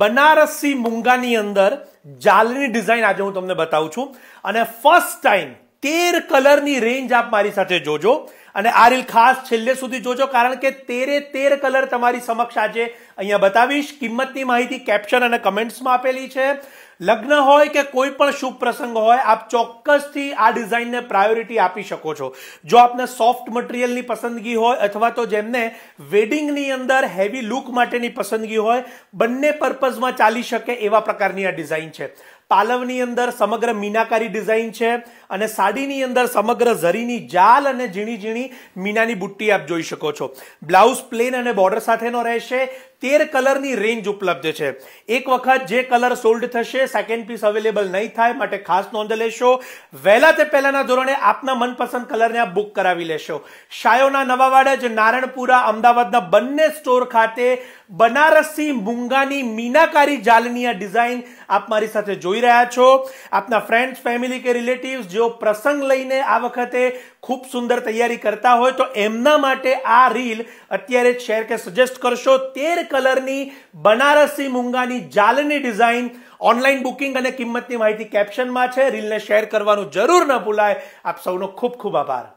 બનારસી મૂંગાની અંદર જાલની ડિઝાઇન આજે હું તમને બતાવું છું અને ફર્સ્ટ ટાઈમ 13 કલરની રેન્જ આપ મારી સાથે જોજો અને આ રીલ ખાસ છેલ્લે સુધી જોજો કારણ કે 13 કલર તમારી સમક્ષ આજે અહીંયા બતાવીશ. કિંમતની માહિતી કેપ્શન અને કમેન્ટ્સમાં આપેલી છે. લગ્ન હોય કે કોઈ પણ શુભ પ્રસંગ હોય આપ ચોક્કસથી આ ડિઝાઇનને પ્રાયોરિટી આપી શકો છો. જો આપને સોફ્ટ મટીરિયલની પસંદગી હોય અથવા તો જેમને વેડિંગની અંદર હેવી લુક માટેની પસંદગી હોય, બંને પર્પઝમાં ચાલી શકે એવા પ્રકારની આ ડિઝાઇન છે. પાલવની અંદર સમગ્ર મીનાકારી ડિઝાઇન છે અને સાડીની અંદર સમગ્ર ઝરીની જાલ અને ઝીણી ઝીણી મીનાની બુટ્ટી આપ જોઈ શકો છો. બ્લાઉઝ પ્લેન અને બોર્ડર સાથેનો રહેશે. 13 કલરની રેન્જ ઉપલબ્ધ છે. એક વખત જે કલર સોલ્ડ થશે સેકન્ડ પીસ અવેલેબલ નહીં થાય, માટે ખાસ નોંધ લેશો. વહેલા તે પહેલાના ધોરણે આપના મનપસંદ કલરને આપ બુક કરાવી લેશો. શાયોના નવાવાડા જ નારણપુરા અમદાવાદના બંને સ્ટોર ખાતે બનારસી મૂંગાની મીનાકારી જાલની આ ડિઝાઇન આપ મારી સાથે જોઈ રહ્યા છો. આપના ફ્રેન્ડ્સ, ફેમિલી કે રિલેટિવ્સ જેઓ પ્રસંગ લઈને આ વખતે ખૂબ સુંદર તૈયારી કરતા હોય તો એમના માટે આ રીલ અત્યારે શેર કે સજેસ્ટ કરશો. 13 કલરની બનારસી મૂંગાની જાલની ડિઝાઇન ઓનલાઈન બુકિંગ અને કિંમતની માહિતી કેપ્શનમાં છે. રીલને શેર કરવાનું જરૂર ન ભૂલાય. આપ સૌનો ખૂબ ખૂબ આભાર.